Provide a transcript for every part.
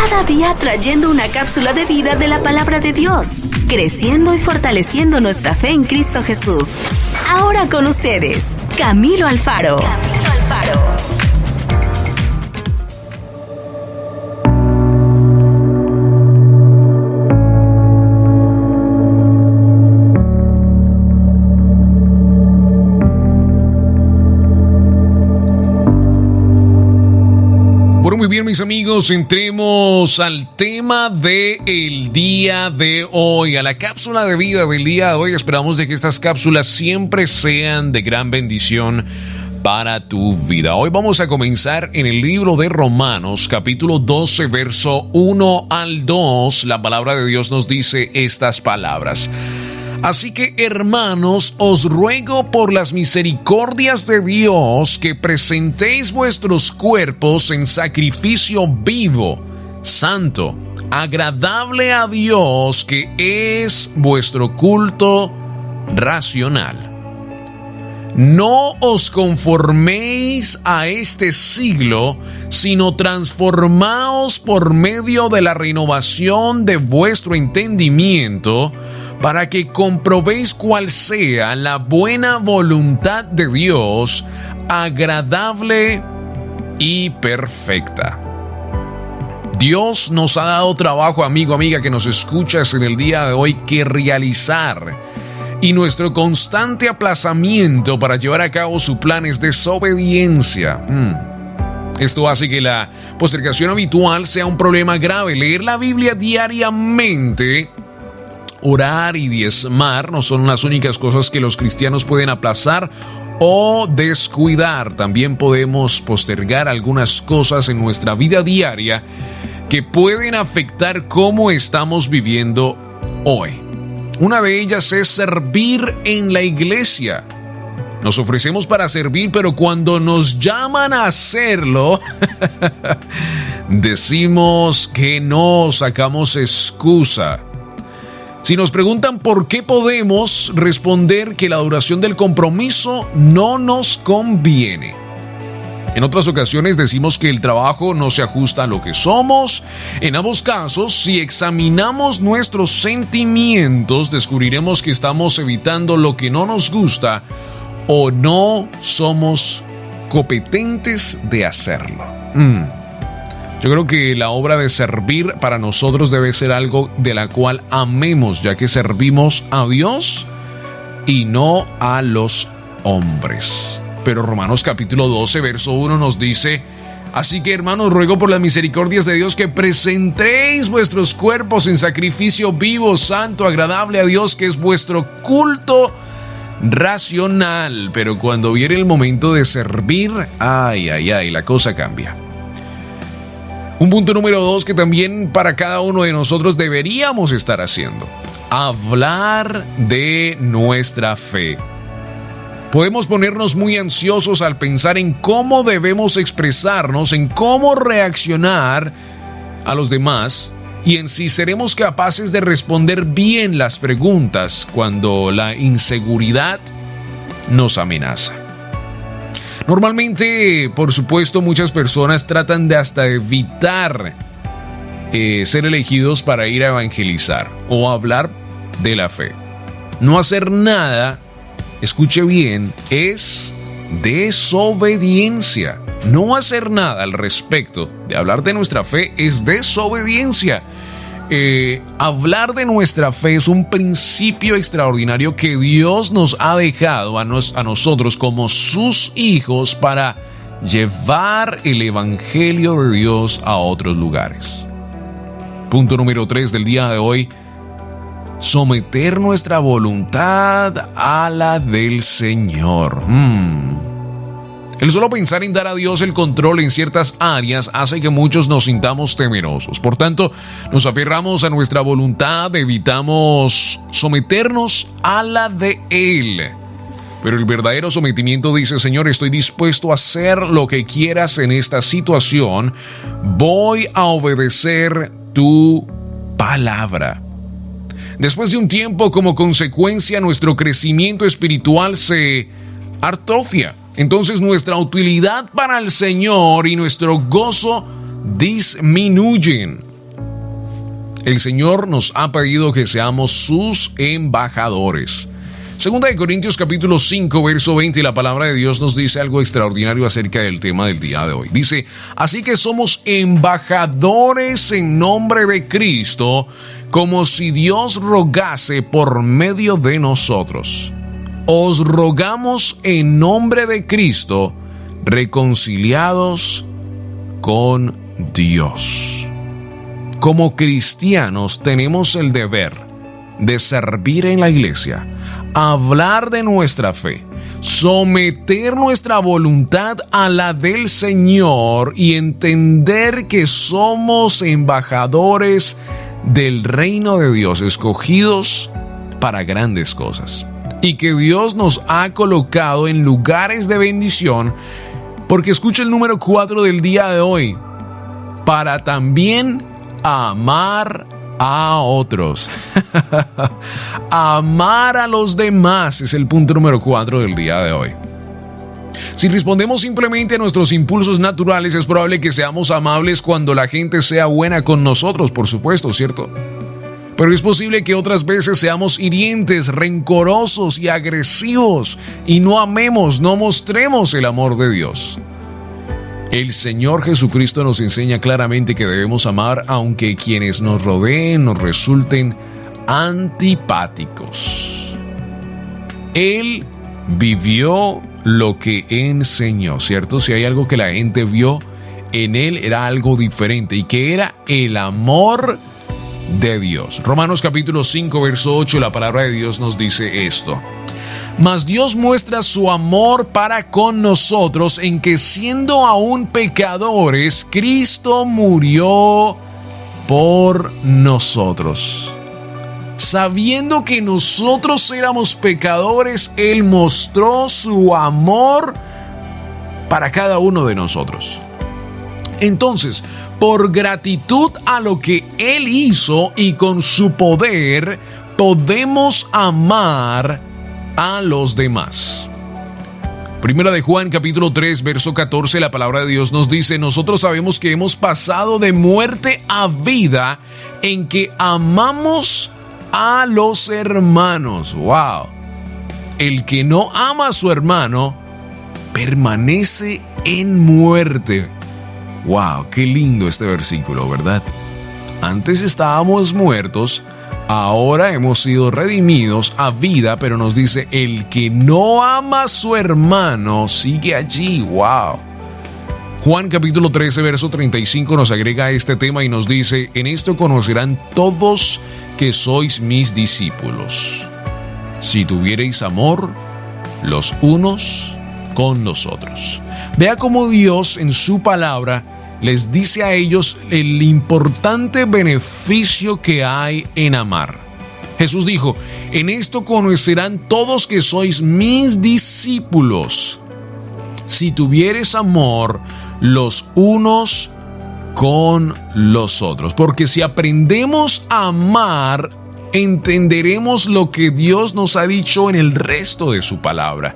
Cada día trayendo una cápsula de vida de la palabra de Dios, creciendo y fortaleciendo nuestra fe en Cristo Jesús. Ahora con ustedes, Camilo Alfaro. Muy bien, mis amigos, entremos al tema del día de hoy, a la cápsula de vida del día de hoy. Esperamos de que estas cápsulas siempre sean de gran bendición para tu vida. Hoy vamos a comenzar en el libro de Romanos, capítulo 12, verso 1 al 2. La palabra de Dios nos dice estas palabras. Así que, hermanos, os ruego por las misericordias de Dios que presentéis vuestros cuerpos en sacrificio vivo, santo, agradable a Dios, que es vuestro culto racional. No os conforméis a este siglo, sino transformaos por medio de la renovación de vuestro entendimiento, para que comprobéis cuál sea la buena voluntad de Dios, agradable y perfecta. Dios nos ha dado trabajo, amigo, amiga, que nos escuchas en el día de hoy, que realizar. Y nuestro constante aplazamiento para llevar a cabo su plan es desobediencia. Esto hace que la postergación habitual sea un problema grave. Leer la Biblia diariamente, orar y diezmar no son las únicas cosas que los cristianos pueden aplazar o descuidar. También podemos postergar algunas cosas en nuestra vida diaria que pueden afectar cómo estamos viviendo hoy. Una de ellas es servir en la iglesia. Nos ofrecemos para servir, pero cuando nos llaman a hacerlo, decimos que no, sacamos excusa. Si nos preguntan por qué, podemos responder que la duración del compromiso no nos conviene. En otras ocasiones decimos que el trabajo no se ajusta a lo que somos. En ambos casos, si examinamos nuestros sentimientos, descubriremos que estamos evitando lo que no nos gusta o no somos competentes de hacerlo. Yo creo que la obra de servir para nosotros debe ser algo de la cual amemos, ya que servimos a Dios y no a los hombres. Pero Romanos capítulo 12, verso 1 nos dice: así que, hermanos, ruego por las misericordias de Dios que presentéis vuestros cuerpos en sacrificio vivo, santo, agradable a Dios, que es vuestro culto racional. Pero cuando viene el momento de servir, la cosa cambia. Un punto número 2 que también para cada uno de nosotros deberíamos estar haciendo: hablar de nuestra fe. Podemos ponernos muy ansiosos al pensar en cómo debemos expresarnos, en cómo reaccionar a los demás y en si seremos capaces de responder bien las preguntas cuando la inseguridad nos amenaza. Normalmente, por supuesto, muchas personas tratan de hasta evitar ser elegidos para ir a evangelizar o hablar de la fe. No hacer nada, escuche bien, es desobediencia. No hacer nada al respecto de hablar de nuestra fe es desobediencia. Hablar de nuestra fe es un principio extraordinario que Dios nos ha dejado a nosotros como sus hijos para llevar el evangelio de Dios a otros lugares. Punto número 3 del día de hoy: someter nuestra voluntad a la del Señor. El solo pensar en dar a Dios el control en ciertas áreas hace que muchos nos sintamos temerosos. Por tanto, nos aferramos a nuestra voluntad, evitamos someternos a la de Él. Pero el verdadero sometimiento dice: Señor, estoy dispuesto a hacer lo que quieras en esta situación. Voy a obedecer tu palabra. Después de un tiempo, como consecuencia, nuestro crecimiento espiritual se atrofia. Entonces nuestra utilidad para el Señor y nuestro gozo disminuyen. El Señor nos ha pedido que seamos sus embajadores. Segunda de Corintios capítulo 5, verso 20, la palabra de Dios nos dice algo extraordinario acerca del tema del día de hoy. Dice, así que somos embajadores en nombre de Cristo, como si Dios rogase por medio de nosotros. Os rogamos en nombre de Cristo, reconciliados con Dios. Como cristianos tenemos el deber de servir en la iglesia, hablar de nuestra fe, someter nuestra voluntad a la del Señor y entender que somos embajadores del reino de Dios, escogidos para grandes cosas. Y que Dios nos ha colocado en lugares de bendición, porque escucha el número 4 del día de hoy, para también amar a otros. Amar a los demás es el punto número 4 del día de hoy. Si respondemos simplemente a nuestros impulsos naturales, es probable que seamos amables cuando la gente sea buena con nosotros, por supuesto, ¿cierto? Pero es posible que otras veces seamos hirientes, rencorosos y agresivos y no amemos, no mostremos el amor de Dios. El Señor Jesucristo nos enseña claramente que debemos amar aunque quienes nos rodeen nos resulten antipáticos. Él vivió lo que enseñó, ¿cierto? Si hay algo que la gente vio en Él, era algo diferente y que era el amor de Dios. Romanos capítulo 5, verso 8, la palabra de Dios nos dice esto. Mas Dios muestra su amor para con nosotros en que siendo aún pecadores, Cristo murió por nosotros. Sabiendo que nosotros éramos pecadores, Él mostró su amor para cada uno de nosotros. Entonces, por gratitud a lo que Él hizo y con su poder, podemos amar a los demás. Primera de Juan capítulo 3 verso 14, la palabra de Dios nos dice: nosotros sabemos que hemos pasado de muerte a vida en que amamos a los hermanos. ¡Wow! El que no ama a su hermano permanece en muerte. ¡Wow! Qué lindo este versículo, ¿verdad? Antes estábamos muertos, ahora hemos sido redimidos a vida, pero nos dice, el que no ama a su hermano sigue allí. ¡Wow! Juan capítulo 13, verso 35 nos agrega este tema y nos dice, en esto conocerán todos que sois mis discípulos, si tuviereis amor los unos con los otros. Vea cómo Dios en su palabra les dice a ellos el importante beneficio que hay en amar. Jesús dijo, en esto conocerán todos que sois mis discípulos, si tuvieres amor los unos con los otros. Porque si aprendemos a amar, entenderemos lo que Dios nos ha dicho en el resto de su palabra.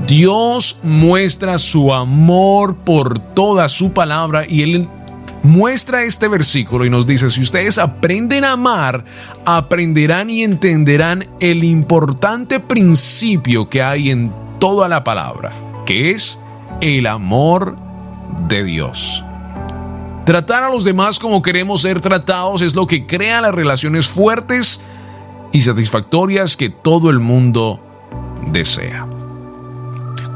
Dios muestra su amor por toda su palabra y Él muestra este versículo y nos dice, si ustedes aprenden a amar, aprenderán y entenderán el importante principio que hay en toda la palabra, que es el amor de Dios. Tratar a los demás como queremos ser tratados es lo que crea las relaciones fuertes y satisfactorias que todo el mundo desea.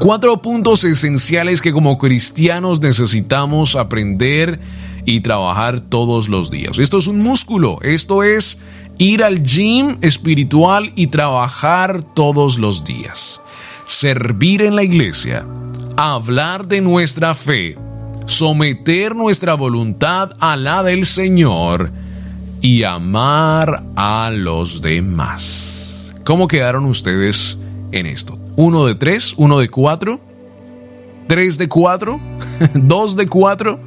4 puntos esenciales que como cristianos necesitamos aprender y trabajar todos los días. Esto es un músculo, esto es ir al gym espiritual y trabajar todos los días. Servir en la iglesia, hablar de nuestra fe, someter nuestra voluntad a la del Señor y amar a los demás. ¿Cómo quedaron ustedes en esto? 1 de 3, 1 de 4, 3 de 4, 2 de 4.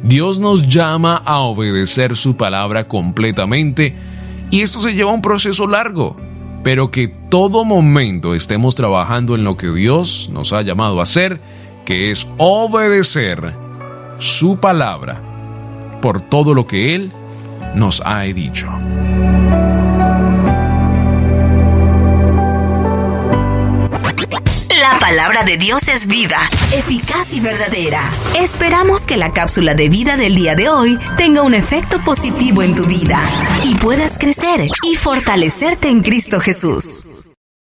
Dios nos llama a obedecer su palabra completamente y esto se lleva un proceso largo, pero que todo momento estemos trabajando en lo que Dios nos ha llamado a hacer, que es obedecer su palabra por todo lo que Él nos ha dicho. La palabra de Dios es viva, eficaz y verdadera. Esperamos que la cápsula de vida del día de hoy tenga un efecto positivo en tu vida y puedas crecer y fortalecerte en Cristo Jesús.